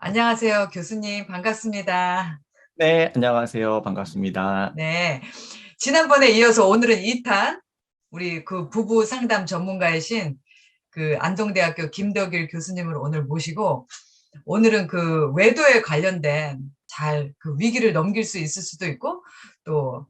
안녕하세요, 교수님. 반갑습니다. 네, 안녕하세요. 반갑습니다. 네. 지난번에 이어서 오늘은 2탄, 우리 그 부부 상담 전문가이신 그 안동대학교 김덕일 교수님을 오늘 모시고, 오늘은 그 외도에 관련된 잘 그 위기를 넘길 수 있을 수도 있고, 또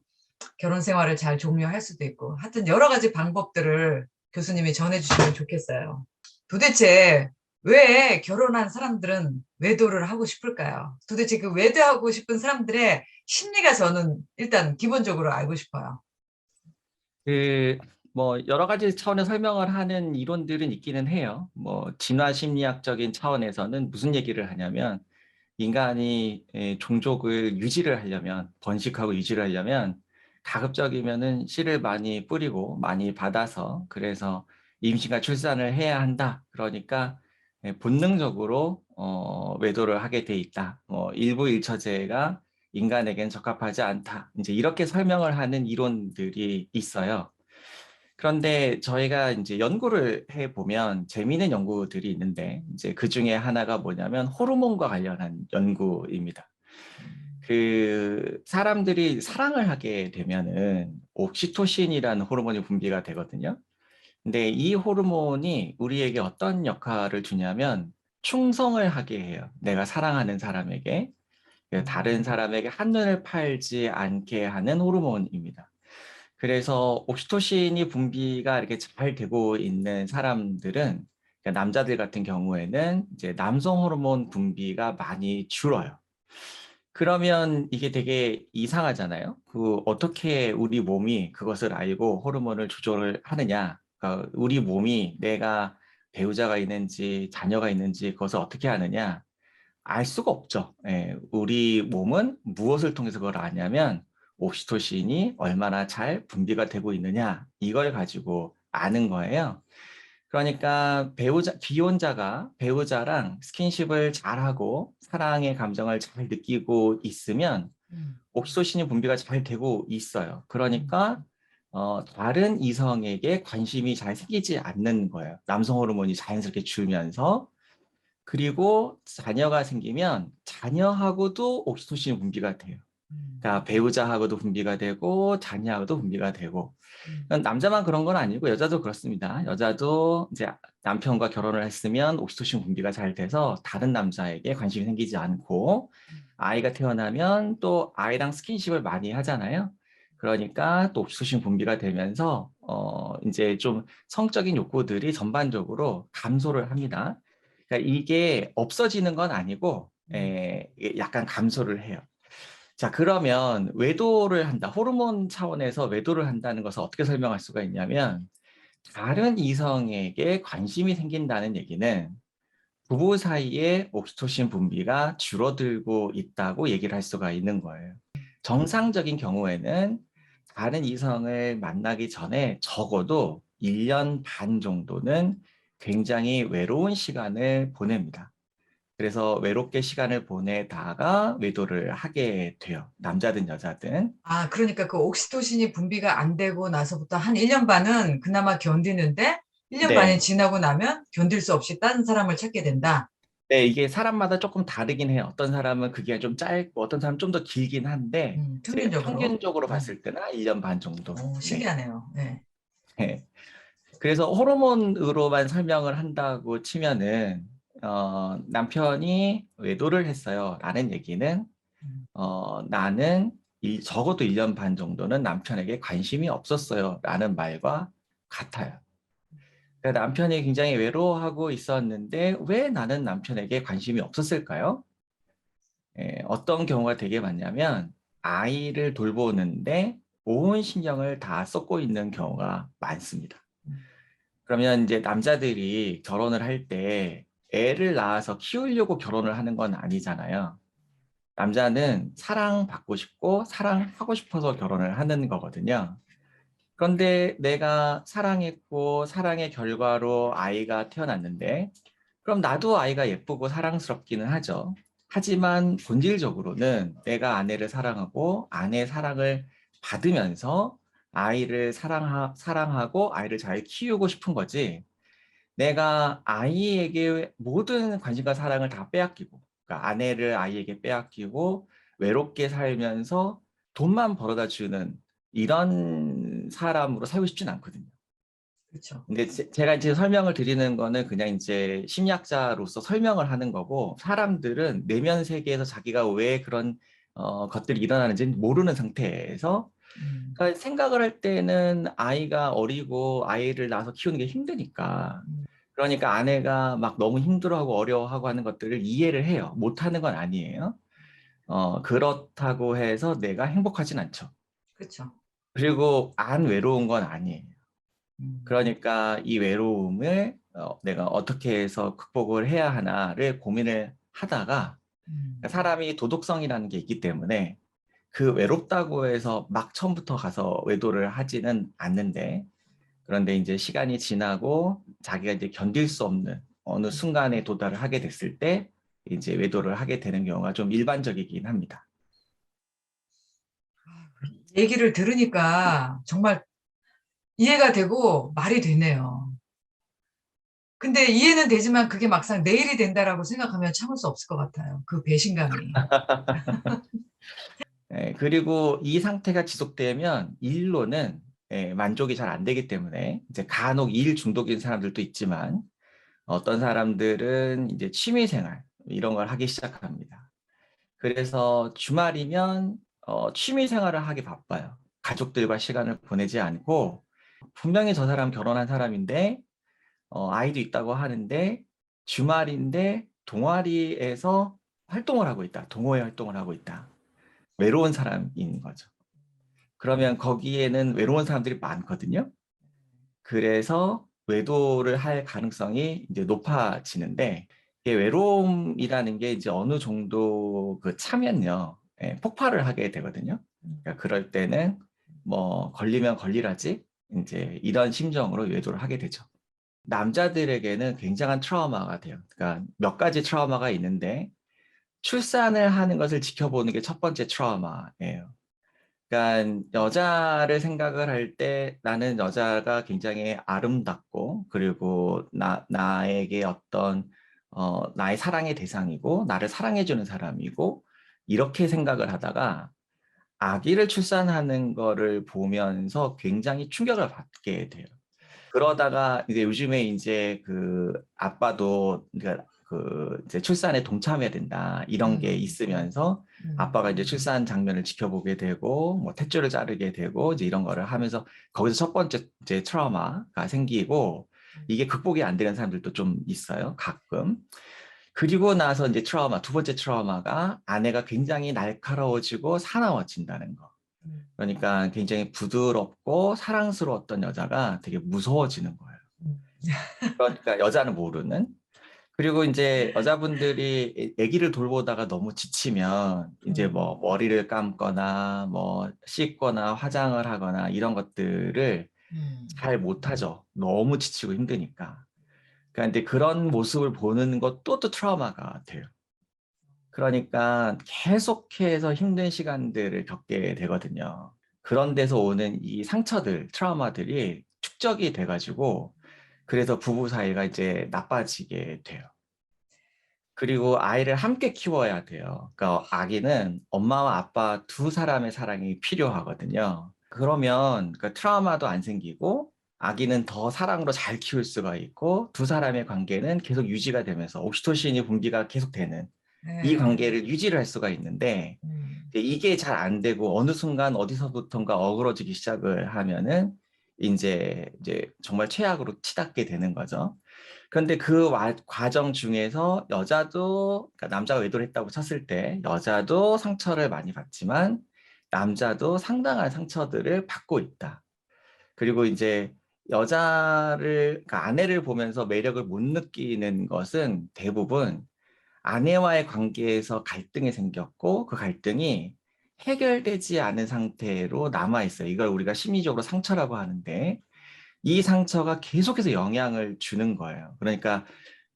결혼 생활을 잘 종료할 수도 있고, 하여튼 여러 가지 방법들을 교수님이 전해주시면 좋겠어요. 도대체 왜 결혼한 사람들은 외도를 하고 싶을까요? 도대체 그 외도하고 싶은 사람들의 심리가 저는 일단 기본적으로 알고 싶어요. 그, 여러 가지 차원의 설명을 하는 이론들은 있기는 해요. 진화 심리학적인 차원에서는 무슨 얘기를 하냐면, 인간이 종족을 유지를 하려면, 번식하고 유지를 하려면, 가급적이면은 씨를 많이 뿌리고, 많이 받아서, 그래서 임신과 출산을 해야 한다. 그러니까, 본능적으로, 외도를 하게 돼 있다. 일부 일처제가 인간에겐 적합하지 않다. 이제 이렇게 설명을 하는 이론들이 있어요. 그런데 저희가 이제 연구를 해보면 재미있는 연구들이 있는데, 이제 그 중에 하나가 뭐냐면 호르몬과 관련한 연구입니다. 그 사람들이 사랑을 하게 되면은 옥시토신이라는 호르몬이 분비가 되거든요. 근데 이 호르몬이 우리에게 어떤 역할을 주냐면 충성을 하게 해요. 내가 사랑하는 사람에게. 다른 사람에게 한눈을 팔지 않게 하는 호르몬입니다. 그래서 옥시토신이 분비가 이렇게 잘 되고 있는 사람들은, 그러니까 남자들 같은 경우에는 이제 남성 호르몬 분비가 많이 줄어요. 그러면 이게 되게 이상하잖아요. 어떻게 우리 몸이 그것을 알고 호르몬을 조절을 하느냐? 그러니까 우리 몸이 내가 배우자가 있는지 자녀가 있는지 그것을 어떻게 아느냐? 알 수가 없죠. 예, 우리 몸은 무엇을 통해서 그걸 아냐면 옥시토신이 얼마나 잘 분비가 되고 있느냐 이걸 가지고 아는 거예요. 그러니까 비혼자가 배우자랑 스킨십을 잘하고 사랑의 감정을 잘 느끼고 있으면 음, 옥시토신이 분비가 잘 되고 있어요. 음, 그러니까 다른 이성에게 관심이 잘 생기지 않는 거예요. 남성 호르몬이 자연스럽게 줄면서. 그리고 자녀가 생기면 자녀하고도 옥시토신 분비가 돼요. 음, 그러니까 배우자하고도 분비가 되고 자녀하고도 분비가 되고. 음, 남자만 그런 건 아니고 여자도 그렇습니다. 여자도 이제 남편과 결혼을 했으면 옥시토신 분비가 잘 돼서 다른 남자에게 관심이 생기지 않고, 아이가 태어나면 또 아이랑 스킨십을 많이 하잖아요. 그러니까 또 옥시토신 분비가 되면서 이제 좀 성적인 욕구들이 전반적으로 감소를 합니다. 그러니까 이게 없어지는 건 아니고 음, 이게 약간 감소를 해요. 자, 그러면 외도를 한다. 호르몬 차원에서 외도를 한다는 것을 어떻게 설명할 수가 있냐면, 다른 이성에게 관심이 생긴다는 얘기는 부부 사이에 옥시토신 분비가 줄어들고 있다고 얘기를 할 수가 있는 거예요. 정상적인 경우에는 다른 이성을 만나기 전에 적어도 1년 반 정도는 굉장히 외로운 시간을 보냅니다. 그래서 외롭게 시간을 보내다가 외도를 하게 돼요. 남자든 여자든. 아, 그러니까 그 옥시토신이 분비가 안 되고 나서부터 한 1년 반은 그나마 견디는데 1년 반이 네. 지나고 나면 견딜 수 없이 다른 사람을 찾게 된다. 네, 이게 사람마다 조금 다르긴 해요. 어떤 사람은 그게 좀 짧고 어떤 사람은 좀 더 길긴 한데, 이제 평균적으로. 평균적으로 봤을 때는 1년 반 정도. 네. 신기하네요. 네. 네. 그래서 호르몬으로만 설명을 한다고 치면은, 남편이 외도를 했어요. 라는 얘기는, 음, 나는 적어도 1년 반 정도는 남편에게 관심이 없었어요. 라는 말과 같아요. 그러니까 남편이 굉장히 외로워하고 있었는데 왜 나는 남편에게 관심이 없었을까요? 어떤 경우가 되게 많냐면 아이를 돌보는데 온 신경을 다 쏟고 있는 경우가 많습니다. 음, 그러면 이제 남자들이 결혼을 할 때 애를 낳아서 키우려고 결혼을 하는 건 아니잖아요. 남자는 사랑받고 싶고 사랑하고 싶어서 결혼을 하는 거거든요. 그런데 내가 사랑했고 사랑의 결과로 아이가 태어났는데 그럼 나도 아이가 예쁘고 사랑스럽기는 하죠. 하지만 본질적으로는 내가 아내를 사랑하고 아내의 사랑을 받으면서 아이를 사랑하고 아이를 잘 키우고 싶은 거지. 내가 아이에게 모든 관심과 사랑을 다 빼앗기고 그러니까 아내를 아이에게 빼앗기고 외롭게 살면서 돈만 벌어다 주는 이런 사람으로 살고 싶진 않거든요. 그렇죠. 근데 제가 이제 설명을 드리는 거는 그냥 이제 심리학자로서 설명을 하는 거고, 사람들은 내면 세계에서 자기가 왜 그런 것들이 일어나는지 모르는 상태에서, 음, 그러니까 생각을 할 때는 아이가 어리고 아이를 낳아서 키우는 게 힘드니까, 음, 그러니까 아내가 막 너무 힘들어하고 어려워하고 하는 것들을 이해를 해요. 못하는 건 아니에요. 그렇다고 해서 내가 행복하진 않죠. 그렇죠. 그리고 안 외로운 건 아니에요. 음, 그러니까 이 외로움을 내가 어떻게 해서 극복을 해야 하나를 고민을 하다가, 음, 사람이 도덕성이라는 게 있기 때문에 그 외롭다고 해서 막 처음부터 가서 외도를 하지는 않는데, 그런데 이제 시간이 지나고 자기가 이제 견딜 수 없는 어느 순간에 도달을 하게 됐을 때 이제 외도를 하게 되는 경우가 좀 일반적이긴 합니다. 얘기를 들으니까 정말 이해가 되고 말이 되네요. 근데 이해는 되지만 그게 막상 내일이 된다라고 생각하면 참을 수 없을 것 같아요. 그 배신감이. 그리고 이 상태가 지속되면 일로는 만족이 잘 안 되기 때문에 이제 간혹 일 중독인 사람들도 있지만, 어떤 사람들은 이제 취미 생활 이런 걸 하기 시작합니다. 그래서 주말이면 취미 생활을 하기 바빠요. 가족들과 시간을 보내지 않고, 분명히 저 사람 결혼한 사람인데 아이도 있다고 하는데 주말인데 동아리에서 활동을 하고 있다. 동호회 활동을 하고 있다. 외로운 사람인 거죠. 그러면 거기에는 외로운 사람들이 많거든요. 그래서 외도를 할 가능성이 이제 높아지는데, 이게 외로움이라는 게 이제 어느 정도 차면요, 폭발을 하게 되거든요. 그러니까 그럴 때는 뭐 걸리면 걸리라지 이제 이런 심정으로 외도를 하게 되죠. 남자들에게는 굉장한 트라우마가 돼요. 그러니까 몇 가지 트라우마가 있는데, 출산을 하는 것을 지켜보는 게 첫 번째 트라우마예요. 그러니까 여자를 생각을 할 때 나는 여자가 굉장히 아름답고, 그리고 나에게 어떤 나의 사랑의 대상이고 나를 사랑해주는 사람이고, 이렇게 생각을 하다가 아기를 출산하는 거를 보면서 굉장히 충격을 받게 돼요. 그러다가 이제 요즘에 이제 아빠도 그러니까 이제 출산에 동참해야 된다 이런 게 있으면서, 음, 아빠가 이제 출산 장면을 지켜보게 되고 뭐 탯줄을 자르게 되고 이제 이런 거를 하면서 거기서 첫 번째 이제 트라우마가 생기고, 이게 극복이 안 되는 사람들도 좀 있어요, 가끔. 그리고 나서 이제 두 번째 트라우마가 아내가 굉장히 날카로워지고 사나워진다는 거. 음, 그러니까 굉장히 부드럽고 사랑스러웠던 여자가 되게 무서워지는 거예요. 음, 그러니까 여자는 모르는. 그리고 이제 여자분들이 아기를 돌보다가 너무 지치면 이제 음, 뭐 머리를 감거나 뭐 씻거나 화장을 하거나 이런 것들을 음. 잘 못하죠. 너무 지치고 힘드니까. 그러니까 근데 그런 모습을 보는 것도 또 트라우마가 돼요. 그러니까 계속해서 힘든 시간들을 겪게 되거든요. 그런 데서 오는 이 상처들, 트라우마들이 축적이 돼가지고, 그래서 부부 사이가 이제 나빠지게 돼요. 그리고 아이를 함께 키워야 돼요. 그러니까 아기는 엄마와 아빠 두 사람의 사랑이 필요하거든요. 그러면 그 트라우마도 안 생기고, 아기는 더 사랑으로 잘 키울 수가 있고, 두 사람의 관계는 계속 유지가 되면서 옥시토신이 분비가 계속되는 이 네. 관계를 유지를 할 수가 있는데, 음, 이게 잘 안 되고 어느 순간 어디서부턴가 어그러지기 시작을 하면은 이제 정말 최악으로 치닫게 되는 거죠. 그런데 과정 중에서 여자도, 그러니까 남자가 외도를 했다고 쳤을 때 여자도 상처를 많이 받지만 남자도 상당한 상처들을 받고 있다. 그리고 이제 그러니까 아내를 보면서 매력을 못 느끼는 것은 대부분 아내와의 관계에서 갈등이 생겼고, 그 갈등이 해결되지 않은 상태로 남아 있어요. 이걸 우리가 심리적으로 상처라고 하는데, 이 상처가 계속해서 영향을 주는 거예요. 그러니까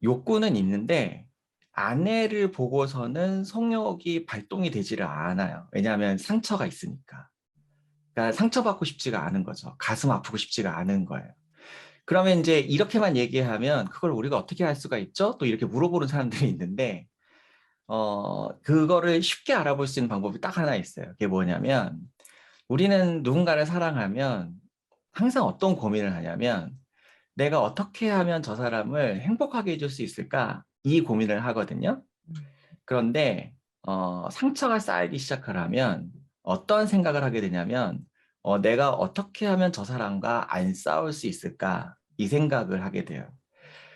욕구는 있는데 아내를 보고서는 성욕이 발동이 되지를 않아요. 왜냐하면 상처가 있으니까. 그러니까 상처받고 싶지가 않은 거죠. 가슴 아프고 싶지가 않은 거예요. 그러면 이제 이렇게만 얘기하면 그걸 우리가 어떻게 할 수가 있죠? 또 이렇게 물어보는 사람들이 있는데, 그거를 쉽게 알아볼 수 있는 방법이 딱 하나 있어요. 그게 뭐냐면 우리는 누군가를 사랑하면 항상 어떤 고민을 하냐면 내가 어떻게 하면 저 사람을 행복하게 해줄 수 있을까? 이 고민을 하거든요. 그런데 상처가 쌓이기 시작을 하면 어떤 생각을 하게 되냐면 내가 어떻게 하면 저 사람과 안 싸울 수 있을까? 이 생각을 하게 돼요.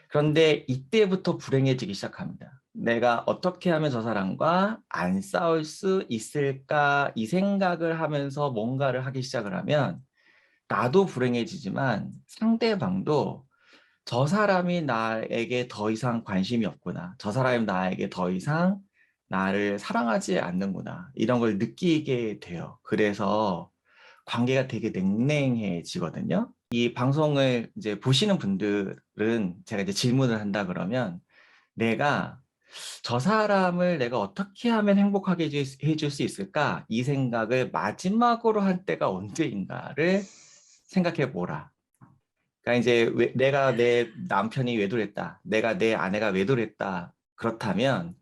그런데 이때부터 불행해지기 시작합니다. 내가 어떻게 하면 저 사람과 안 싸울 수 있을까? 이 생각을 하면서 뭔가를 하기 시작을 하면 나도 불행해지지만 상대방도 저 사람이 나에게 더 이상 관심이 없구나. 저 사람이 나에게 더 이상 나를 사랑하지 않는구나. 이런 걸 느끼게 돼요. 그래서 관계가 되게 냉랭해지거든요. 이 방송을 이제 보시는 분들은 제가 이제 질문을 한다 그러면 내가 저 사람을 내가 어떻게 하면 행복하게 해줄 수 있을까? 이 생각을 마지막으로 한 때가 언제인가를 생각해 보라. 그러니까 이제 내가 내 남편이 외도했다. 내가 내 아내가 외도했다. 그렇다면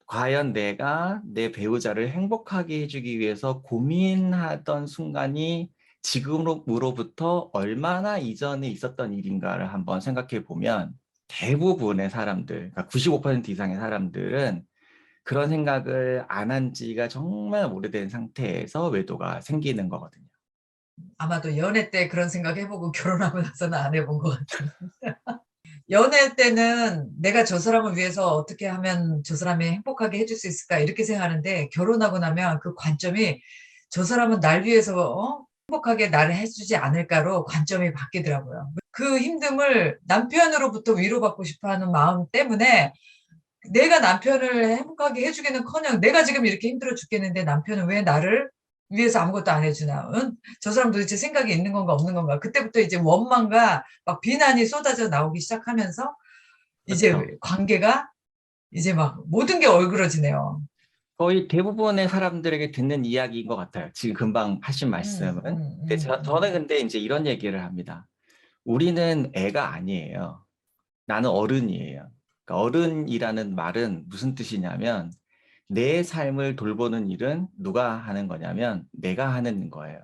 과연 내가 내 배우자를 행복하게 해주기 위해서 고민하던 순간이 지금으로부터 얼마나 이전에 있었던 일인가를 한번 생각해 보면 대부분의 사람들, 그러니까 95% 이상의 사람들은 그런 생각을 안 한 지가 정말 오래된 상태에서 외도가 생기는 거거든요. 아마도 연애 때 그런 생각 해보고 결혼하고 나서는 안 해본 것 같아요. 연애 때는 내가 저 사람을 위해서 어떻게 하면 저 사람이 행복하게 해줄 수 있을까 이렇게 생각하는데 결혼하고 나면 그 관점이 저 사람은 날 위해서 행복하게 나를 해주지 않을까로 관점이 바뀌더라고요. 그 힘듦을 남편으로부터 위로받고 싶어하는 마음 때문에 내가 남편을 행복하게 해주기는커녕 내가 지금 이렇게 힘들어 죽겠는데 남편은 왜 나를 위해서 아무것도 안 해주나? 응? 저 사람 도대체 생각이 있는 건가 없는 건가? 그때부터 이제 원망과 막 비난이 쏟아져 나오기 시작하면서 그렇죠. 이제 관계가 이제 막 모든 게 얼그러지네요. 거의 대부분의 사람들에게 듣는 이야기인 것 같아요. 지금 금방 하신 말씀은. 근데 저는 근데 이제 이런 얘기를 합니다. 우리는 애가 아니에요. 나는 어른이에요. 그러니까 어른이라는 말은 무슨 뜻이냐면 내 삶을 돌보는 일은 누가 하는 거냐면 내가 하는 거예요.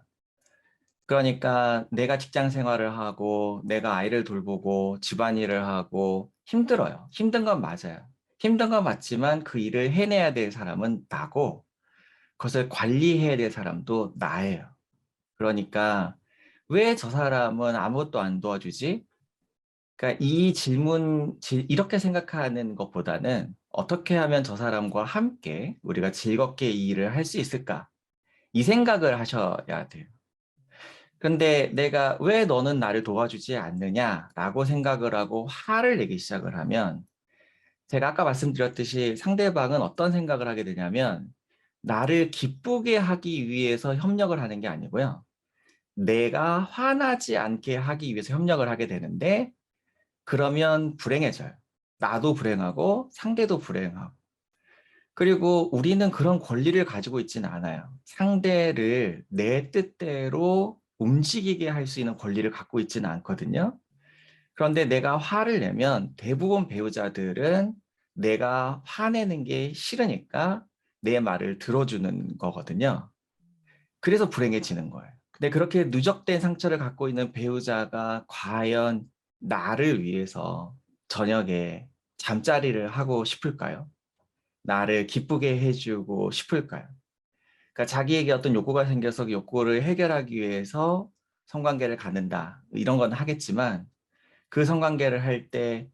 그러니까 내가 직장 생활을 하고 내가 아이를 돌보고 집안일을 하고 힘들어요. 힘든 건 맞아요. 힘든 건 맞지만 그 일을 해내야 될 사람은 나고 그것을 관리해야 될 사람도 나예요. 그러니까 왜 저 사람은 아무것도 안 도와주지? 그러니까 이 질문, 이렇게 생각하는 것보다는 어떻게 하면 저 사람과 함께 우리가 즐겁게 이 일을 할 수 있을까? 이 생각을 하셔야 돼요. 근데 내가 왜 너는 나를 도와주지 않느냐라고 생각을 하고 화를 내기 시작을 하면 제가 아까 말씀드렸듯이 상대방은 어떤 생각을 하게 되냐면 나를 기쁘게 하기 위해서 협력을 하는 게 아니고요. 내가 화나지 않게 하기 위해서 협력을 하게 되는데 그러면 불행해져요. 나도 불행하고 상대도 불행하고. 그리고 우리는 그런 권리를 가지고 있지는 않아요. 상대를 내 뜻대로 움직이게 할 수 있는 권리를 갖고 있지는 않거든요. 그런데 내가 화를 내면 대부분 배우자들은 내가 화내는 게 싫으니까 내 말을 들어주는 거거든요. 그래서 불행해지는 거예요. 근데 그렇게 누적된 상처를 갖고 있는 배우자가 과연 나를 위해서 저녁에 잠자리를 하고 싶을까요? 나를 기쁘게 해주고 싶을까요? 그러니까 자기에게 어떤 욕구가 생겨서 그 욕구를 해결하기 위해서 성관계를 갖는다. 이런 건 하겠지만 그 성관계를 할 때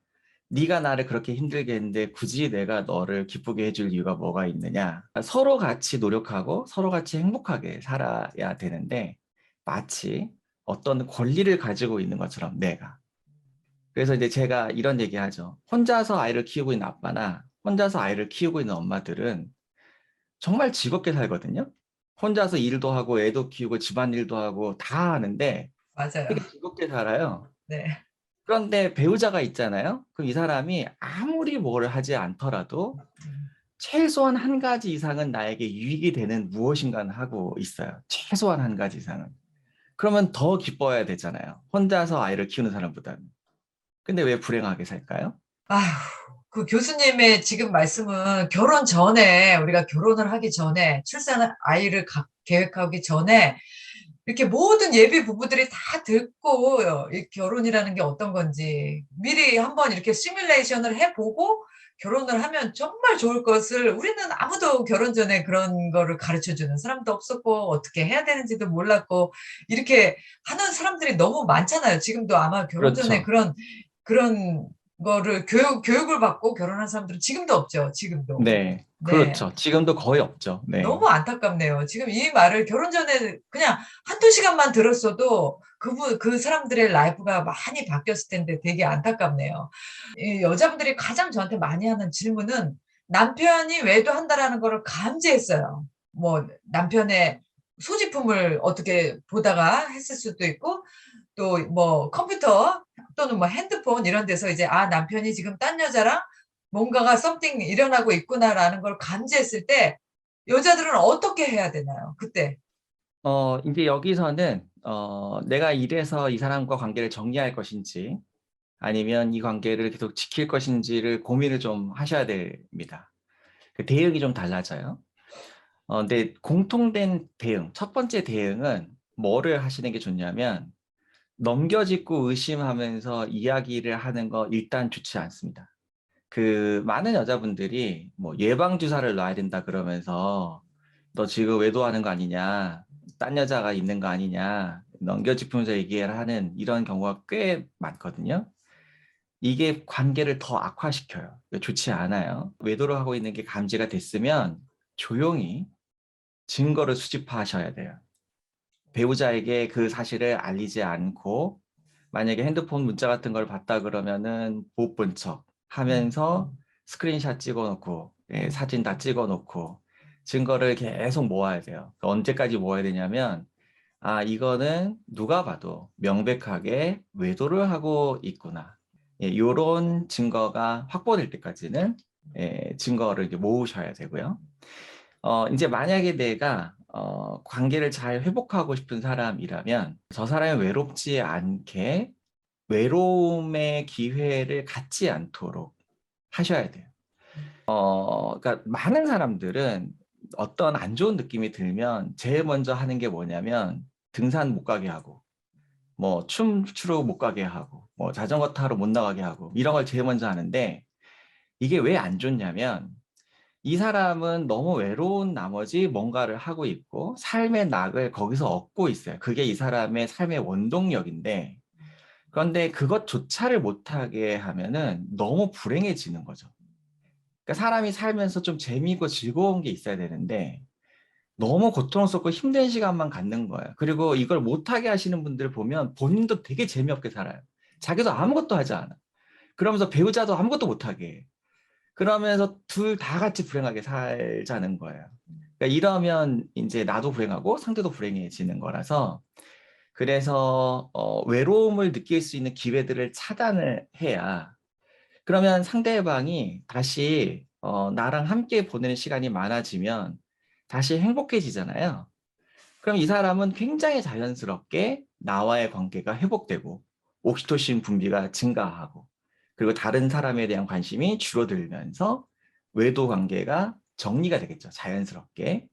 네가 나를 그렇게 힘들게 했는데 굳이 내가 너를 기쁘게 해줄 이유가 뭐가 있느냐. 서로 같이 노력하고 서로 같이 행복하게 살아야 되는데 마치 어떤 권리를 가지고 있는 것처럼 내가. 그래서 이제 제가 이런 얘기 하죠. 혼자서 아이를 키우고 있는 아빠나 혼자서 아이를 키우고 있는 엄마들은 정말 즐겁게 살거든요. 혼자서 일도 하고 애도 키우고 집안일도 하고 다 하는데 맞아요. 되게 즐겁게 살아요. 네. 그런데 배우자가 있잖아요. 그럼 이 사람이 아무리 뭘 하지 않더라도 최소한 한 가지 이상은 나에게 유익이 되는 무엇인가는 하고 있어요. 최소한 한 가지 이상은. 그러면 더 기뻐야 되잖아요. 혼자서 아이를 키우는 사람보다는. 근데 왜 불행하게 살까요? 아휴, 그 교수님의 지금 말씀은 결혼 전에, 우리가 결혼을 하기 전에, 출산 아이를 계획하기 전에, 이렇게 모든 예비 부부들이 다 듣고, 이 결혼이라는 게 어떤 건지, 미리 한번 이렇게 시뮬레이션을 해보고, 결혼을 하면 정말 좋을 것을 우리는 아무도 결혼 전에 그런 거를 가르쳐 주는 사람도 없었고, 어떻게 해야 되는지도 몰랐고, 이렇게 하는 사람들이 너무 많잖아요. 지금도 아마 결혼 전에 그렇죠. 그런 거를 교육을 받고 결혼한 사람들은 지금도 없죠. 지금도. 네, 네. 그렇죠. 지금도 거의 없죠. 네. 너무 안타깝네요. 지금 이 말을 결혼 전에 그냥 한두 시간만 들었어도 그 사람들의 라이프가 많이 바뀌었을 텐데 되게 안타깝네요. 이 여자분들이 가장 저한테 많이 하는 질문은 남편이 외도한다라는 거를 감지했어요. 뭐 남편의 소지품을 어떻게 보다가 했을 수도 있고 또 뭐 컴퓨터 또는 뭐 핸드폰 이런 데서 이제 아 남편이 지금 딴 여자랑 뭔가가 썸띵 일어나고 있구나라는 걸 감지했을 때 여자들은 어떻게 해야 되나요? 그때. 이제 여기서는 내가 이래서 이 사람과 관계를 정리할 것인지 아니면 이 관계를 계속 지킬 것인지를 고민을 좀 하셔야 됩니다. 그 대응이 좀 달라져요. 근데 공통된 대응, 첫 번째 대응은 뭐를 하시는 게 좋냐면 넘겨짚고 의심하면서 이야기를 하는 거 일단 좋지 않습니다. 그 많은 여자분들이 뭐 예방주사를 놔야 된다 그러면서 너 지금 외도하는 거 아니냐, 딴 여자가 있는 거 아니냐, 넘겨짚으면서 얘기를 하는 이런 경우가 꽤 많거든요. 이게 관계를 더 악화시켜요. 좋지 않아요. 외도를 하고 있는 게 감지가 됐으면 조용히 증거를 수집하셔야 돼요. 배우자에게 그 사실을 알리지 않고 만약에 핸드폰 문자 같은 걸 봤다 그러면은 못 본 척 하면서 스크린샷 찍어놓고 사진 다 찍어놓고 증거를 계속 모아야 돼요. 언제까지 모아야 되냐면 아 이거는 누가 봐도 명백하게 외도를 하고 있구나. 이런 증거가 확보될 때까지는 증거를 이제 모으셔야 되고요. 이제 만약에 내가 관계를 잘 회복하고 싶은 사람이라면 저 사람이 외롭지 않게 외로움의 기회를 갖지 않도록 하셔야 돼요. 그러니까 많은 사람들은 어떤 안 좋은 느낌이 들면 제일 먼저 하는 게 뭐냐면 등산 못 가게 하고 뭐 춤추러 못 가게 하고 뭐 자전거 타러 못 나가게 하고 이런 걸 제일 먼저 하는데 이게 왜 안 좋냐면 이 사람은 너무 외로운 나머지 뭔가를 하고 있고 삶의 낙을 거기서 얻고 있어요. 그게 이 사람의 삶의 원동력인데 그런데 그것조차를 못하게 하면은 너무 불행해지는 거죠. 그러니까 사람이 살면서 좀 재미있고 즐거운 게 있어야 되는데 너무 고통스럽고 힘든 시간만 갖는 거예요. 그리고 이걸 못하게 하시는 분들 보면 본인도 되게 재미없게 살아요. 자기도 아무것도 하지 않아. 그러면서 배우자도 아무것도 못하게 해. 그러면서 둘 다 같이 불행하게 살자는 거예요. 그러니까 이러면 이제 나도 불행하고 상대도 불행해지는 거라서 그래서 외로움을 느낄 수 있는 기회들을 차단을 해야 그러면 상대방이 다시 나랑 함께 보내는 시간이 많아지면 다시 행복해지잖아요. 그럼 이 사람은 굉장히 자연스럽게 나와의 관계가 회복되고 옥시토신 분비가 증가하고 그리고 다른 사람에 대한 관심이 줄어들면서 외도 관계가 정리가 되겠죠. 자연스럽게.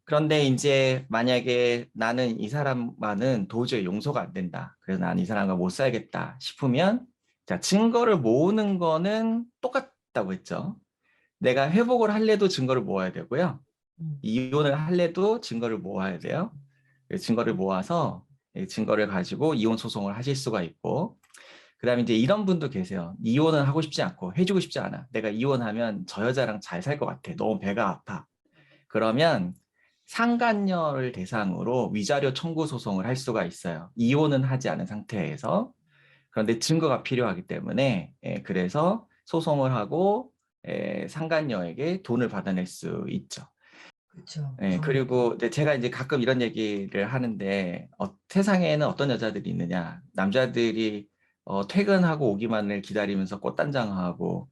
그런데 이제 만약에 나는 이 사람만은 도저히 용서가 안 된다. 그래서 나는 이 사람과 못 살겠다 싶으면 자, 증거를 모으는 거는 똑같다고 했죠. 내가 회복을 할래도 증거를 모아야 되고요. 이혼을 할래도 증거를 모아야 돼요. 증거를 모아서 증거를 가지고 이혼 소송을 하실 수가 있고 그다음에 이제 이런 분도 계세요. 이혼은 하고 싶지 않고 해주고 싶지 않아. 내가 이혼하면 저 여자랑 잘 살 것 같아. 너무 배가 아파. 그러면 상간녀를 대상으로 위자료 청구 소송을 할 수가 있어요. 이혼은 하지 않은 상태에서. 그런데 증거가 필요하기 때문에 그래서 소송을 하고 상간녀에게 돈을 받아낼 수 있죠. 그렇죠. 그리고 제가 이제 가끔 이런 얘기를 하는데 세상에는 어떤 여자들이 있느냐. 남자들이 퇴근하고 오기만을 기다리면서 꽃단장하고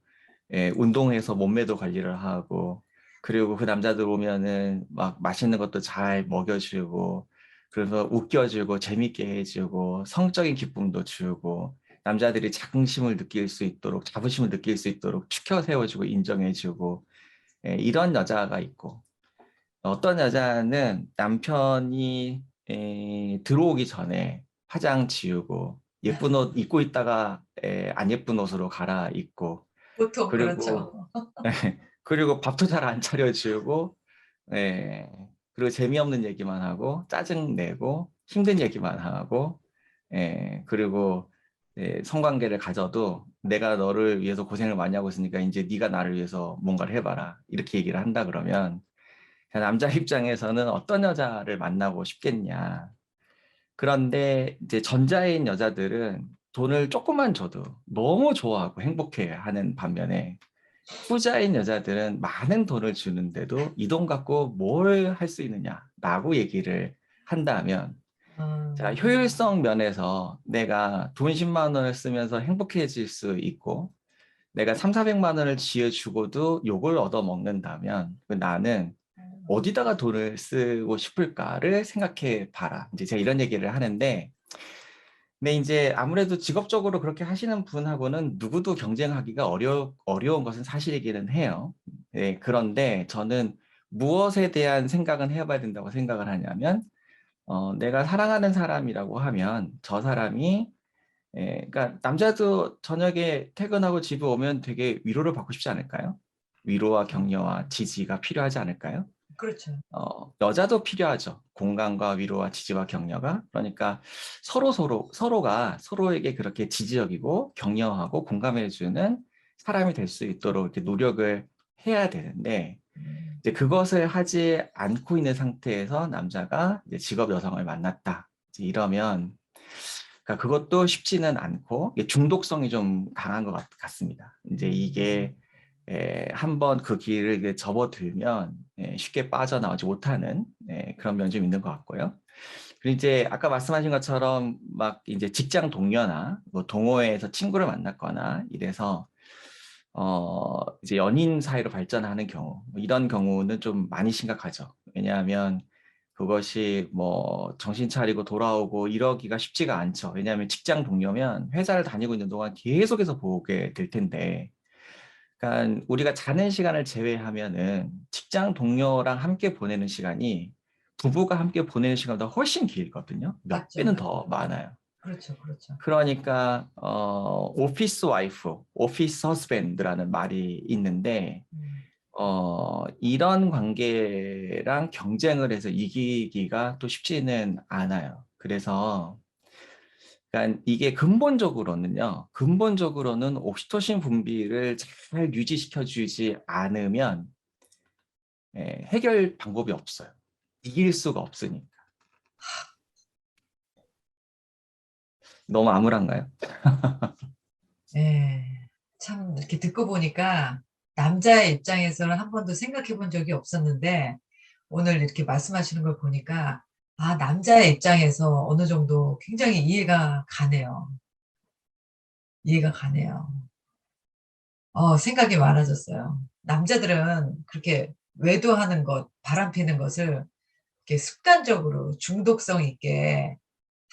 운동해서 몸매도 관리를 하고 그리고 그 남자들 오면은 막 맛있는 것도 잘 먹여주고 그래서 웃겨주고 재밌게 해주고 성적인 기쁨도 주고 남자들이 자긍심을 느낄 수 있도록, 자부심을 느낄 수 있도록 추켜 세워주고 인정해주고, 이런 여자가 있고, 어떤 여자는 남편이 들어오기 전에 화장 지우고 예쁜 옷 입고 있다가 안 예쁜 옷으로 갈아입고, 보통 그리고 그렇죠. 그리고 밥도 잘 안 차려주고, 예, 그리고 재미없는 얘기만 하고 짜증 내고 힘든 얘기만 하고, 그리고 성관계를 가져도 내가 너를 위해서 고생을 많이 하고 있으니까 이제 네가 나를 위해서 뭔가를 해봐라 이렇게 얘기를 한다 그러면 남자 입장에서는 어떤 여자를 만나고 싶겠냐. 그런데 이제 전자인 여자들은 돈을 조금만 줘도 너무 좋아하고 행복해하는 반면에 후자인 여자들은 많은 돈을 주는데도 이 돈 갖고 뭘 할 수 있느냐라고 얘기를 한다면, 자, 음, 효율성 면에서 내가 돈 10만 원을 쓰면서 행복해질 수 있고 내가 3, 400만 원을 지어주고도 욕을 얻어먹는다면 나는 어디다가 돈을 쓰고 싶을까를 생각해 봐라. 이제 제가 이런 얘기를 하는데, 근데 이제 아무래도 직업적으로 그렇게 하시는 분하고는 누구도 경쟁하기가 어려운 것은 사실이기는 해요. 그런데 저는 무엇에 대한 생각은 해봐야 된다고 생각을 하냐면, 내가 사랑하는 사람이라고 하면 저 사람이, 그러니까 남자도 저녁에 퇴근하고 집에 오면 되게 위로를 받고 싶지 않을까요? 위로와 격려와 지지가 필요하지 않을까요? 그렇죠. 여자도 필요하죠. 공감과 위로와 지지와 격려가. 그러니까 서로가 서로에게 그렇게 지지적이고 격려하고 공감해주는 사람이 될 수 있도록 이렇게 노력을 해야 되는데, 음, 이제 그것을 하지 않고 있는 상태에서 남자가 이제 직업 여성을 만났다. 이제 이러면, 그러니까 그것도 쉽지는 않고 이게 중독성이 좀 강한 것 같습니다. 이제 이게 음, 한번 그 길을 이제 접어들면 쉽게 빠져나오지 못하는 그런 면이 좀 있는 것 같고요. 그리고 이제 아까 말씀하신 것처럼 막 이제 직장 동료나 뭐 동호회에서 친구를 만났거나 이래서 이제 연인 사이로 발전하는 경우, 뭐 이런 경우는 좀 많이 심각하죠. 왜냐하면 그것이 뭐 정신 차리고 돌아오고 이러기가 쉽지가 않죠. 왜냐하면 직장 동료면 회사를 다니고 있는 동안 계속해서 보게 될 텐데, 그러니까 우리가 자는 시간을 제외하면은 직장 동료랑 함께 보내는 시간이 부부가 함께 보내는 시간보다 훨씬 길거든요. 몇 맞죠, 배는 맞죠. 더 많아요. 그렇죠, 그렇죠. 그러니까 오피스 와이프, 오피스 허스밴드라는 말이 있는데, 음, 이런 관계랑 경쟁을 해서 이기기가 또 쉽지는 않아요. 그래서 그러니까 이게 근본적으로는 옥시토신 분비를 잘 유지시켜 주지 않으면 해결 방법이 없어요. 이길 수가 없으니까. 너무 암울한가요? 예, 참 이렇게 듣고 보니까 남자의 입장에서는 한 번도 생각해 본 적이 없었는데 오늘 이렇게 말씀하시는 걸 보니까 아, 남자의 입장에서 어느 정도 굉장히 이해가 가네요. 이해가 가네요. 생각이 많아졌어요. 남자들은 그렇게 외도하는 것, 바람 피는 것을 이렇게 습관적으로 중독성 있게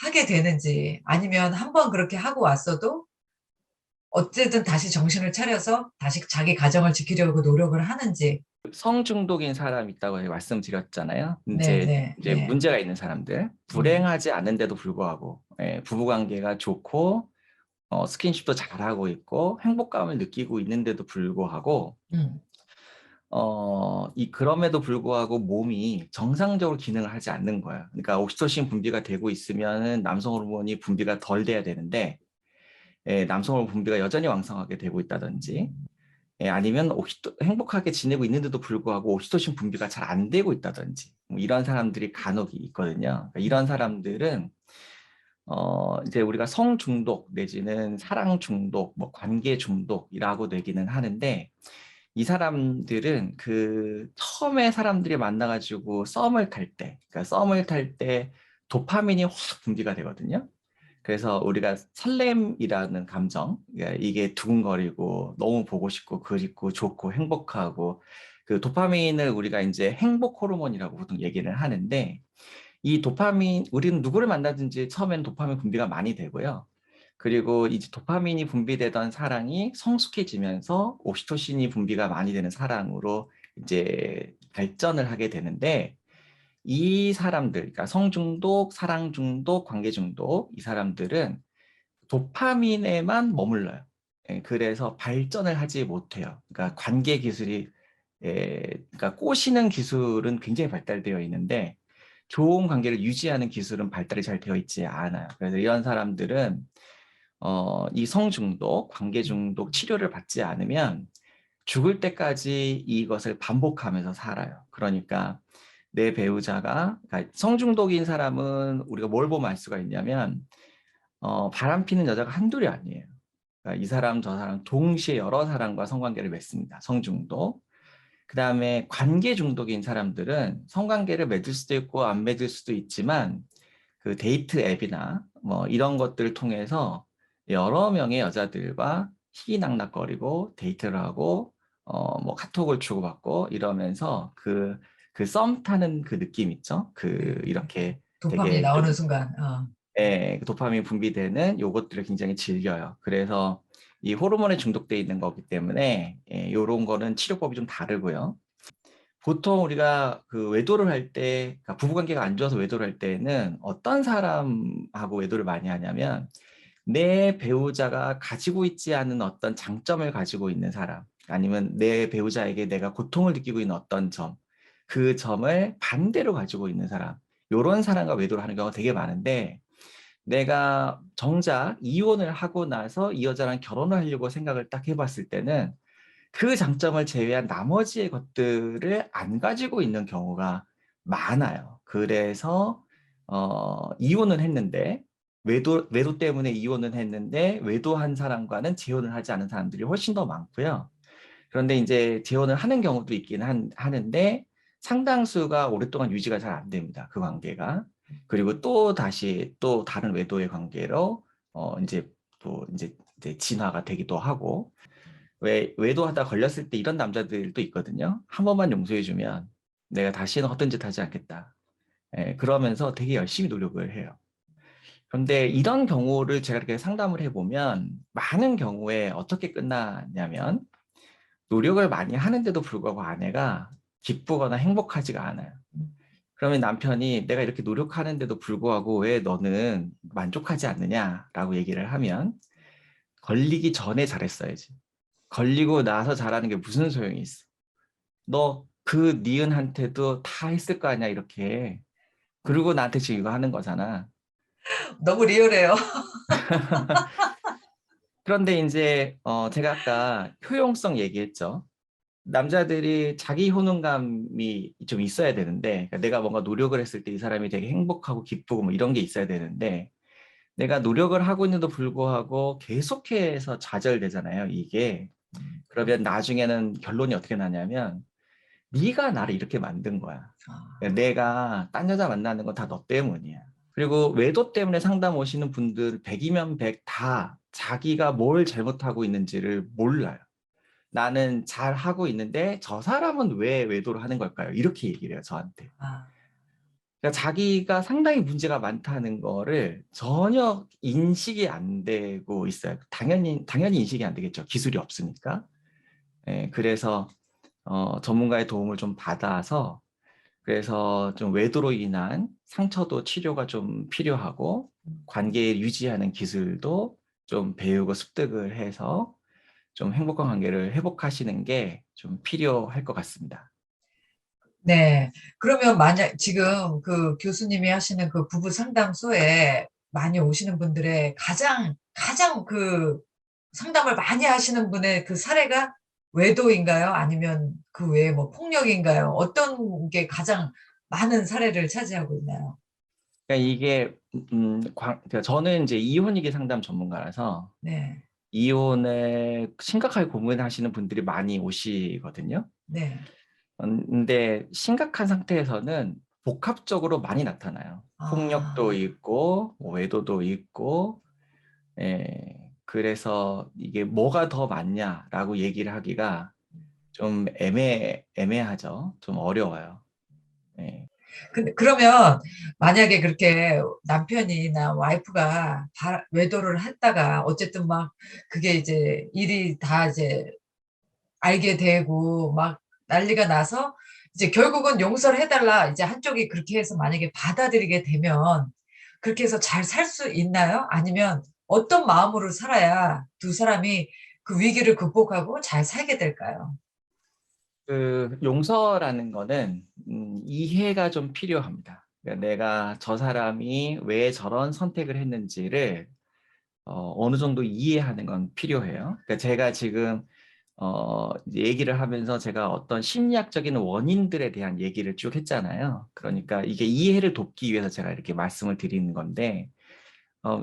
하게 되는지 아니면 한번 그렇게 하고 왔어도 어쨌든 다시 정신을 차려서 다시 자기 가정을 지키려고 노력을 하는지. 성중독인 사람 있다고 말씀드렸잖아요. 네, 이제 네, 이제 네. 문제가 있는 사람들, 불행하지 않은데도 불구하고 부부 관계가 좋고 스킨십도 잘하고 있고 행복감을 느끼고 있는데도 불구하고 음, 그럼에도 불구하고 몸이 정상적으로 기능을 하지 않는 거예요. 그러니까 옥시토신 분비가 되고 있으면 남성 호르몬이 분비가 덜 돼야 되는데 남성 호르몬 분비가 여전히 왕성하게 되고 있다든지, 아니면 행복하게 지내고 있는데도 불구하고 옥시토신 분비가 잘 안 되고 있다든지, 뭐 이런 사람들이 간혹 있거든요. 그러니까 이런 사람들은 이제 우리가 성 중독 내지는 사랑 중독, 뭐 관계 중독이라고 되기는 하는데, 이 사람들은 그 처음에 사람들이 만나가지고 그러니까 썸을 탈 때 도파민이 확 분비가 되거든요. 그래서 우리가 설렘이라는 감정, 그러니까 이게 두근거리고 너무 보고 싶고 그립고 좋고 행복하고, 그 도파민을 우리가 이제 행복 호르몬이라고 보통 얘기를 하는데, 이 도파민, 우리는 누구를 만나든지 처음에는 도파민 분비가 많이 되고요. 그리고 이제 도파민이 분비되던 사랑이 성숙해지면서 옥시토신이 분비가 많이 되는 사랑으로 이제 발전을 하게 되는데, 이 사람들, 그러니까 성중독, 사랑중독, 관계중독, 이 사람들은 도파민에만 머물러요. 예, 그래서 발전을 하지 못해요. 그러니까 관계 기술이, 그러니까 꼬시는 기술은 굉장히 발달되어 있는데 좋은 관계를 유지하는 기술은 발달이 잘 되어 있지 않아요. 그래서 이런 사람들은 이 성중독, 관계중독 치료를 받지 않으면 죽을 때까지 이것을 반복하면서 살아요. 그러니까 내 배우자가, 그러니까 성중독인 사람은 우리가 뭘 보면 알 수가 있냐면 바람 피는 여자가 한둘이 아니에요. 그러니까 이 사람 저 사람 동시에 여러 사람과 성관계를 맺습니다. 성중독. 그다음에 관계 중독인 사람들은 성관계를 맺을 수도 있고 안 맺을 수도 있지만 그 데이트 앱이나 뭐 이런 것들을 통해서 여러 명의 여자들과 희희낙낙거리고 데이트를 하고 뭐 카톡을 주고받고 이러면서 그 썸 타는 그 느낌 있죠? 그 네. 이렇게 도파민이 되게 나오는 좀 순간. 그 도파민 분비되는 요것들을 굉장히 즐겨요. 그래서 이 호르몬에 중독돼 있는 거기 때문에 요런 거는 치료법이 좀 다르고요. 보통 우리가 그 외도를 할 때, 그러니까 부부관계가 안 좋아서 외도를 할 때는 어떤 사람하고 외도를 많이 하냐면 내 배우자가 가지고 있지 않은 어떤 장점을 가지고 있는 사람, 아니면 내 배우자에게 내가 고통을 느끼고 있는 어떤 점, 그 점을 반대로 가지고 있는 사람, 요런 사람과 외도를 하는 경우가 되게 많은데, 내가 정작 이혼을 하고 나서 이 여자랑 결혼을 하려고 생각을 딱 해봤을 때는 그 장점을 제외한 나머지의 것들을 안 가지고 있는 경우가 많아요. 그래서 이혼은 했는데 외도 때문에 이혼은 했는데 외도한 사람과는 재혼을 하지 않은 사람들이 훨씬 더 많고요. 그런데 이제 재혼을 하는 경우도 있긴 하는데 상당수가 오랫동안 유지가 잘 안 됩니다. 그 관계가. 그리고 또 다시 또 다른 외도의 관계로 이제 또 이제 진화가 되기도 하고, 왜 외도하다 걸렸을 때 이런 남자들도 있거든요. 한 번만 용서해주면 내가 다시는 헛된 짓 하지 않겠다. 그러면서 되게 열심히 노력을 해요. 그런데 이런 경우를 제가 이렇게 상담을 해보면 많은 경우에 어떻게 끝나냐면 노력을 많이 하는데도 불구하고 아내가 기쁘거나 행복하지가 않아요. 그러면 남편이 내가 이렇게 노력하는데도 불구하고 왜 너는 만족하지 않느냐라고 얘기를 하면 걸리기 전에 잘했어야지. 걸리고 나서 잘하는 게 무슨 소용이 있어. 너 그 니은한테도 다 했을 거 아니야, 이렇게. 그리고 나한테 지금 이거 하는 거잖아. 너무 리얼해요. 그런데 이제 제가 아까 효용성 얘기했죠. 남자들이 자기 효능감이 좀 있어야 되는데, 그러니까 내가 뭔가 노력을 했을 때 이 사람이 되게 행복하고 기쁘고 뭐 이런 게 있어야 되는데, 내가 노력을 하고 있는데도 불구하고 계속해서 좌절되잖아요, 이게. 그러면 나중에는 결론이 어떻게 나냐면 네가 나를 이렇게 만든 거야. 그러니까 내가 딴 여자 만나는 건 다 너 때문이야. 그리고 외도 때문에 상담 오시는 분들 100이면 100 다 자기가 뭘 잘못하고 있는지를 몰라요. 나는 잘 하고 있는데 저 사람은 왜 외도를 하는 걸까요? 이렇게 얘기를 해요, 저한테. 아, 그러니까 자기가 상당히 문제가 많다는 거를 전혀 인식이 안 되고 있어요. 당연히 인식이 안 되겠죠. 기술이 없으니까. 그래서 전문가의 도움을 좀 받아서, 그래서 좀 외도로 인한 상처도 치료가 좀 필요하고 관계 유지하는 기술도 좀 배우고 습득을 해서 좀 행복한 관계를 회복하시는 게 좀 필요할 것 같습니다. 네. 그러면 만약 지금 그 교수님이 하시는 그 부부 상담소에 많이 오시는 분들의 가장 그 상담을 많이 하시는 분의 그 사례가 외도인가요? 아니면 그 외에 뭐 폭력인가요? 어떤 게 가장 많은 사례를 차지하고 있나요? 그러니까 이게 그러니까 저는 이제 이혼위기 상담 전문가라서 네. 이혼을 심각하게 고민하시는 분들이 많이 오시거든요. 네. 근데 심각한 상태에서는 복합적으로 많이 나타나요. 폭력도 아, 있고, 뭐 외도도 있고, 그래서 이게 뭐가 더 많냐라고 얘기를 하기가 좀 애매하죠. 좀 어려워요. 예. 근데 그러면 만약에 그렇게 남편이나 와이프가 외도를 했다가 어쨌든 막 그게 이제 일이 다 이제 알게 되고 막 난리가 나서 이제 결국은 용서를 해달라 이제 한쪽이 그렇게 해서 만약에 받아들이게 되면 그렇게 해서 잘 살 수 있나요? 아니면 어떤 마음으로 살아야 두 사람이 그 위기를 극복하고 잘 살게 될까요? 그 용서라는 거는 이해가 좀 필요합니다. 그러니까 내가 저 사람이 왜 저런 선택을 했는지를 어느 정도 이해하는 건 필요해요. 그러니까 제가 지금 이제 얘기를 하면서 제가 어떤 심리학적인 원인들에 대한 얘기를 쭉 했잖아요. 그러니까 이게 이해를 돕기 위해서 제가 이렇게 말씀을 드리는 건데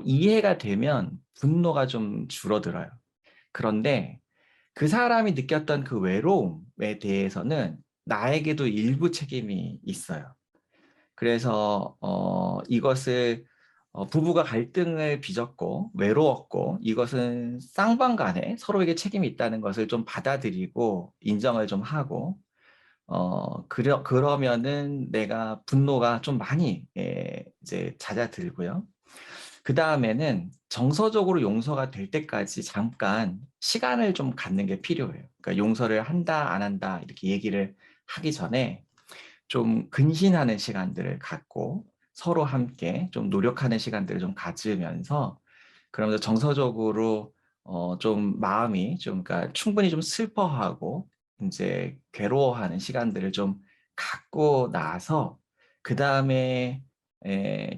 이해가 되면 분노가 좀 줄어들어요. 그런데 그 사람이 느꼈던 그 외로움에 대해서는 나에게도 일부 책임이 있어요. 그래서 이것을 부부가 갈등을 빚었고 외로웠고 이것은 쌍방 간에 서로에게 책임이 있다는 것을 좀 받아들이고 인정을 좀 하고 그러면은 내가 분노가 좀 많이 이제 잦아들고요. 그 다음에는 정서적으로 용서가 될 때까지 잠깐 시간을 좀 갖는 게 필요해요. 그러니까 용서를 한다, 안 한다 이렇게 얘기를 하기 전에 좀 근신하는 시간들을 갖고 서로 함께 좀 노력하는 시간들을 좀 가지면서 그러면서 정서적으로 좀 마음이 좀 그러니까 충분히 좀 슬퍼하고 이제 괴로워하는 시간들을 좀 갖고 나서 그 다음에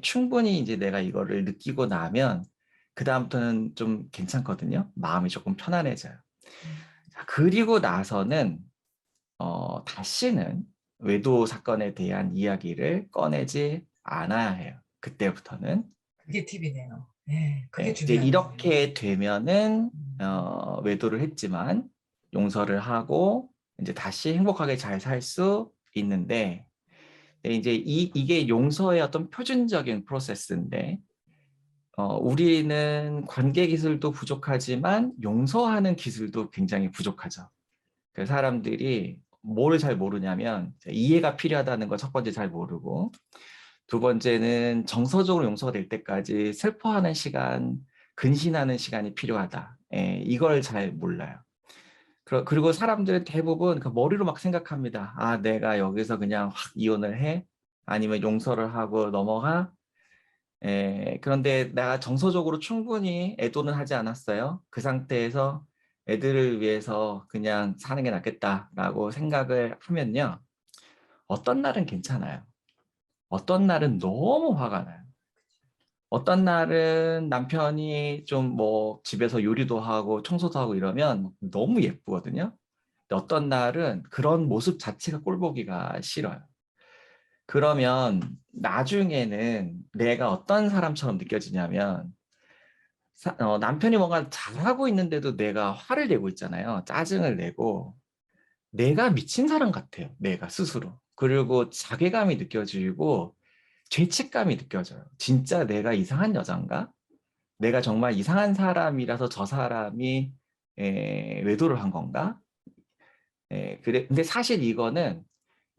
충분히 이제 내가 이거를 느끼고 나면 그 다음부터는 좀 괜찮거든요. 마음이 조금 편안해져요. 자, 그리고 나서는 다시는 외도 사건에 대한 이야기를 꺼내지 않아야 해요. 그때부터는. 그게 팁이네요. 네, 그게 이제 중요하네요. 이렇게 되면은 음. 외도를 했지만 용서를 하고 이제 다시 행복하게 잘 살 수 있는데 이제 이게 용서의 어떤 표준적인 프로세스인데 우리는 관계 기술도 부족하지만 용서하는 기술도 굉장히 부족하죠. 그 사람들이 뭘 잘 모르냐면 이해가 필요하다는 걸 첫 번째 잘 모르고 두 번째는 정서적으로 용서가 될 때까지 슬퍼하는 시간, 근신하는 시간이 필요하다. 이걸 잘 몰라요. 그리고 사람들은 대부분 그 머리로 막 생각합니다. 아, 내가 여기서 그냥 확 이혼을 해? 아니면 용서를 하고 넘어가? 그런데 내가 정서적으로 충분히 애도는 하지 않았어요. 그 상태에서 애들을 위해서 그냥 사는 게 낫겠다라고 생각을 하면요. 어떤 날은 괜찮아요. 어떤 날은 너무 화가 나요. 어떤 날은 남편이 좀 뭐 집에서 요리도 하고 청소도 하고 이러면 너무 예쁘거든요. 근데 어떤 날은 그런 모습 자체가 꼴보기가 싫어요. 그러면 나중에는 내가 어떤 사람처럼 느껴지냐면 남편이 뭔가 잘하고 있는데도 내가 화를 내고 있잖아요. 짜증을 내고 내가 미친 사람 같아요. 내가 스스로. 그리고 자괴감이 느껴지고 죄책감이 느껴져요. 진짜 내가 이상한 여잔가? 내가 정말 이상한 사람이라서 저 사람이 외도를 한 건가? 그래. 근데 사실 이거는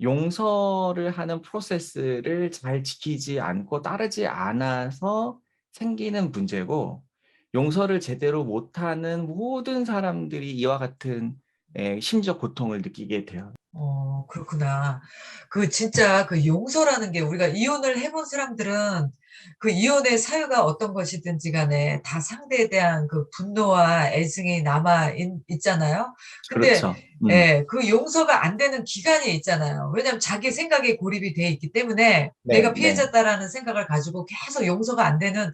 용서를 하는 프로세스를 잘 지키지 않고 따르지 않아서 생기는 문제고 용서를 제대로 못하는 모든 사람들이 이와 같은 심리적 고통을 느끼게 돼요. 그렇구나. 그 진짜 그 용서라는 게 우리가 이혼을 해본 사람들은 그 이혼의 사유가 어떤 것이든지 간에 다 상대에 대한 그 분노와 애증이 있잖아요. 근데 그렇죠. 예, 그 용서가 안 되는 기간이 있잖아요. 왜냐하면 자기 생각에 고립이 돼 있기 때문에 네, 내가 네. 피해자다라는 생각을 가지고 계속 용서가 안 되는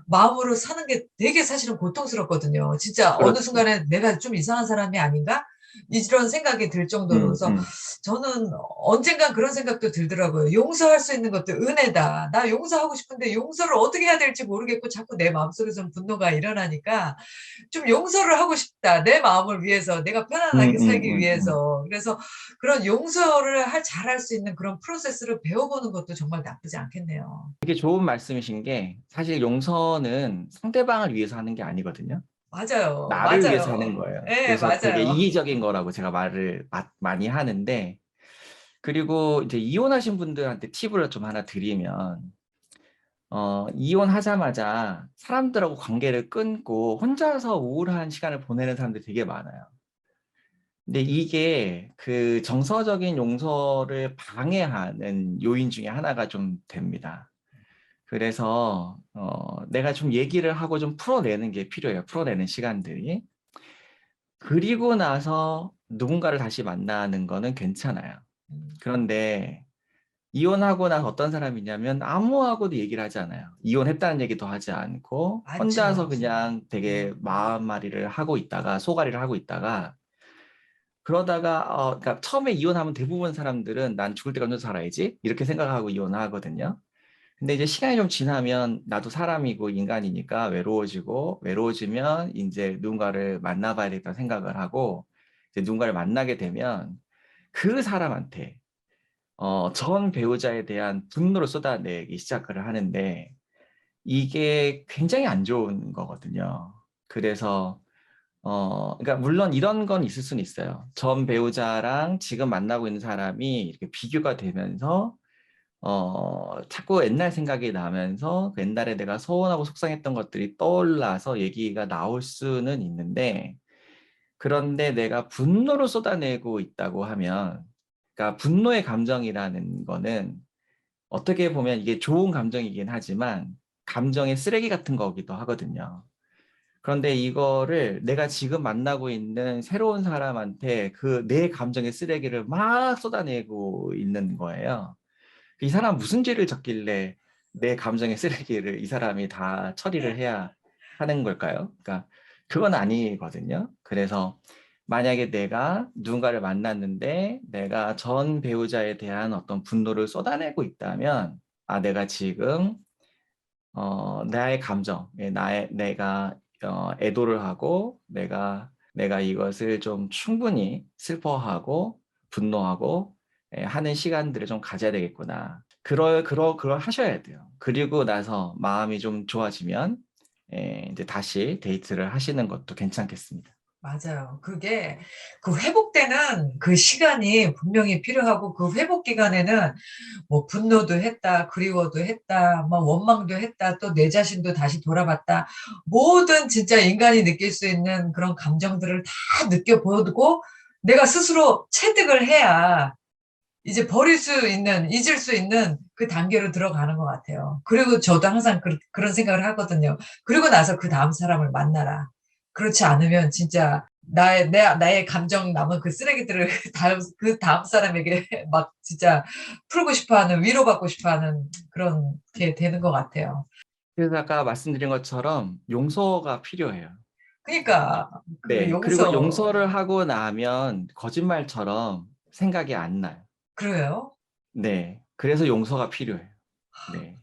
마음으로 사는 게 되게 사실은 고통스럽거든요. 진짜 어느 그렇죠. 순간에 내가 좀 이상한 사람이 아닌가? 이런 생각이 들 정도로. 음, 그래서 음. 저는 언젠간 그런 생각도 들더라고요. 용서할 수 있는 것도 은혜다. 나 용서하고 싶은데 용서를 어떻게 해야 될지 모르겠고 자꾸 내 마음속에서 분노가 일어나니까 좀 용서를 하고 싶다. 내 마음을 위해서, 내가 음, 편안하게 음, 살기 음. 위해서. 그래서 그런 용서를 잘할 수 있는 그런 프로세스를 배워보는 것도 정말 나쁘지 않겠네요. 되게 좋은 말씀이신 게 사실 용서는 상대방을 위해서 하는 게 아니거든요. 맞아요. 나를 위해서 하는 맞아요. 거예요. 예, 그래서 되게 맞아요. 이기적인 거라고 제가 말을 많이 하는데 그리고 이제 이혼하신 분들한테 팁을 좀 하나 드리면, 이혼하자마자 사람들하고 관계를 끊고 혼자서 우울한 시간을 보내는 사람들이 되게 많아요. 근데 이게 그 정서적인 용서를 방해하는 요인 중에 하나가 좀 됩니다. 그래서 내가 좀 얘기를 하고 좀 풀어내는 게 필요해요. 풀어내는 시간들이. 그리고 나서 누군가를 다시 만나는 거는 괜찮아요. 그런데 이혼하고 나서 어떤 사람이냐면 아무하고도 얘기를 하지 않아요. 이혼했다는 얘기도 하지 않고 혼자서 많죠. 그냥 되게 마음앓이를 하고 있다가 소갈이를 하고 있다가 그러다가 그러니까 처음에 이혼하면 대부분 사람들은 난 죽을 때까지 혼자 살아야지 이렇게 생각하고 이혼하거든요. 근데 이제 시간이 좀 지나면 나도 사람이고 인간이니까 외로워지고 외로워지면 이제 누군가를 만나봐야 겠다 생각을 하고 이제 누군가를 만나게 되면 그 사람한테 전 배우자에 대한 분노를 쏟아내기 시작을 하는데 이게 굉장히 안 좋은 거거든요. 그래서 그러니까 물론 이런 건 있을 수는 있어요. 전 배우자랑 지금 만나고 있는 사람이 이렇게 비교가 되면서 자꾸 옛날 생각이 나면서 그 옛날에 내가 서운하고 속상했던 것들이 떠올라서 얘기가 나올 수는 있는데 그런데 내가 분노를 쏟아내고 있다고 하면 그러니까 분노의 감정이라는 거는 어떻게 보면 이게 좋은 감정이긴 하지만 감정의 쓰레기 같은 거기도 하거든요. 그런데 이거를 내가 지금 만나고 있는 새로운 사람한테 그 내 감정의 쓰레기를 막 쏟아내고 있는 거예요. 이 사람 무슨 죄를 졌길래 내 감정의 쓰레기를 이 사람이 다 처리를 해야 하는 걸까요? 그러니까 그건 아니거든요. 그래서 만약에 내가 누군가를 만났는데 내가 전 배우자에 대한 어떤 분노를 쏟아내고 있다면 내가 지금 나의 감정, 내가 애도를 하고 내가 이것을 좀 충분히 슬퍼하고 분노하고 하는 시간들을 좀 가져야 되겠구나. 그럴 하셔야 돼요. 그리고 나서 마음이 좀 좋아지면 이제 다시 데이트를 하시는 것도 괜찮겠습니다. 맞아요. 그게 그 회복되는 그 시간이 분명히 필요하고 그 회복 기간에는 뭐 분노도 했다, 그리워도 했다, 뭐 원망도 했다, 또 내 자신도 다시 돌아봤다. 모든 진짜 인간이 느낄 수 있는 그런 감정들을 다 느껴보고 내가 스스로 체득을 해야 이제 버릴 수 있는, 잊을 수 있는 그 단계로 들어가는 것 같아요. 그리고 저도 항상 그런 생각을 하거든요. 그리고 나서 그 다음 사람을 만나라. 그렇지 않으면 진짜 나의 감정 남은 그 쓰레기들을 그 다음 사람에게 막 진짜 풀고 싶어 하는, 위로받고 싶어 하는 그런 게 되는 것 같아요. 그래서 아까 말씀드린 것처럼 용서가 필요해요. 그러니까 그 네, 그리고 용서, 용서를 하고 나면 거짓말처럼 생각이 안 나요. 그래요? 네, 그래서 용서가 필요해요. 네.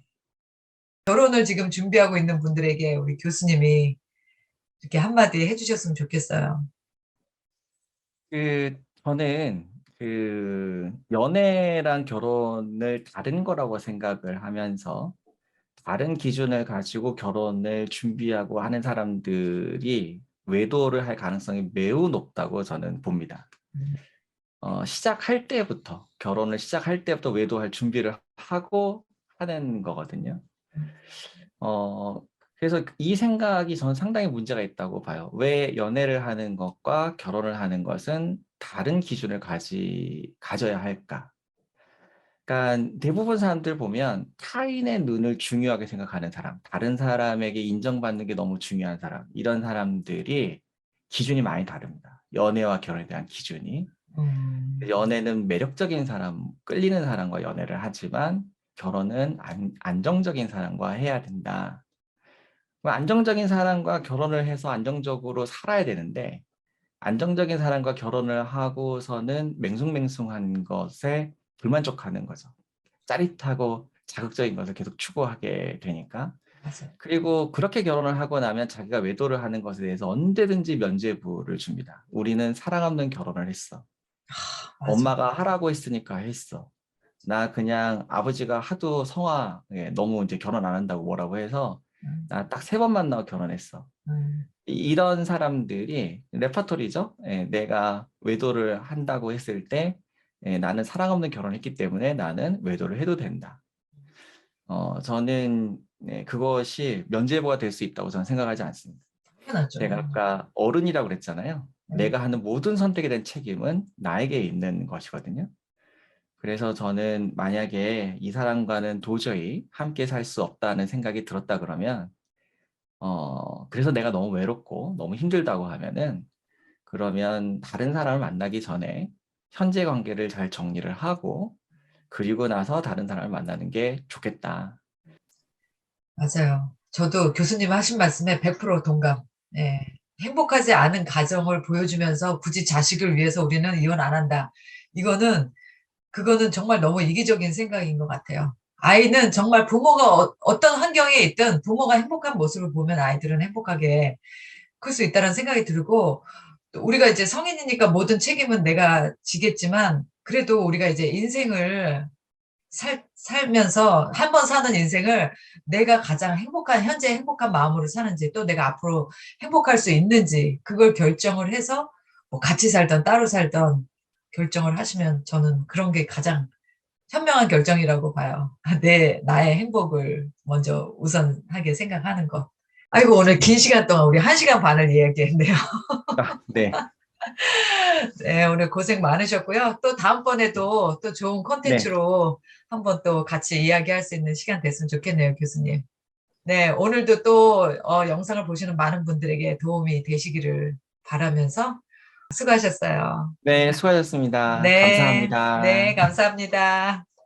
결혼을 지금 준비하고 있는 분들에게 우리 교수님이 이렇게 한마디 해주셨으면 좋겠어요. 저는 연애랑 결혼을 다른 거라고 생각을 하면서 다른 기준을 가지고 결혼을 준비하고 하는 사람들이 외도를 할 가능성이 매우 높다고 저는 봅니다. 결혼을 시작할 때부터 외도할 준비를 하고 하는 거거든요. 어, 그래서 이 생각이 저는 상당히 문제가 있다고 봐요. 왜 연애를 하는 것과 결혼을 하는 것은 다른 기준을 가져야 할까? 그러니까 대부분 사람들 보면 타인의 눈을 중요하게 생각하는 사람, 다른 사람에게 인정받는 게 너무 중요한 사람, 이런 사람들이 기준이 많이 다릅니다. 연애와 결혼에 대한 기준이. 연애는 매력적인 사람, 끌리는 사람과 연애를 하지만 결혼은 안정적인 사람과 해야 된다. 안정적인 사람과 결혼을 해서 안정적으로 살아야 되는데 안정적인 사람과 결혼을 하고서는 맹숭맹숭한 것에 불만족하는 거죠. 짜릿하고 자극적인 것을 계속 추구하게 되니까. 맞아요. 그리고 그렇게 결혼을 하고 나면 자기가 외도를 하는 것에 대해서 언제든지 면죄부를 줍니다. 우리는 사랑 없는 결혼을 했어. 맞아. 엄마가 하라고 했으니까 했어. 나 그냥 아버지가 하도 너무 이제 결혼 안 한다고 뭐라고 해서 음, 나 딱 3번 만나고 결혼했어. 음, 이런 사람들이 레퍼토리죠. 예, 내가 외도를 한다고 했을 때 나는 사랑 없는 결혼을 했기 때문에 나는 외도를 해도 된다. 저는 그것이 면죄부가 될 수 있다고 저는 생각하지 않습니다. 당연하죠. 제가 아까 어른이라고 그랬잖아요. 내가 하는 모든 선택에 대한 책임은 나에게 있는 것이거든요. 그래서 저는 만약에 이 사람과는 도저히 함께 살 수 없다는 생각이 들었다 그러면 그래서 내가 너무 외롭고 너무 힘들다고 하면은 그러면 다른 사람을 만나기 전에 현재 관계를 잘 정리를 하고 그리고 나서 다른 사람을 만나는 게 좋겠다. 맞아요. 저도 교수님 하신 말씀에 100% 동감. 예. 행복하지 않은 가정을 보여주면서 굳이 자식을 위해서 우리는 이혼 안 한다. 그거는 정말 너무 이기적인 생각인 것 같아요. 아이는 정말 부모가 어떤 환경에 있든 부모가 행복한 모습을 보면 아이들은 행복하게 클 수 있다는 생각이 들고, 또 우리가 이제 성인이니까 모든 책임은 내가 지겠지만, 그래도 우리가 이제 인생을 살면서 한 번 사는 인생을 내가 가장 행복한, 현재 행복한 마음으로 사는지, 또 내가 앞으로 행복할 수 있는지, 그걸 결정을 해서 뭐 같이 살던 따로 살던 결정을 하시면 저는 그런 게 가장 현명한 결정이라고 봐요. 나의 행복을 먼저 우선하게 생각하는 거. 아이고, 오늘 긴 시간 동안 우리 1시간 반을 이야기했네요. 네, 네, 오늘 고생 많으셨고요. 또 다음번에도 또 좋은 네, 콘텐츠로 한번 또 같이 이야기할 수 있는 시간 됐으면 좋겠네요, 교수님. 네, 오늘도 또 영상을 보시는 많은 분들에게 도움이 되시기를 바라면서 수고하셨어요. 네, 수고하셨습니다. 네, 네, 감사합니다. 감사합니다.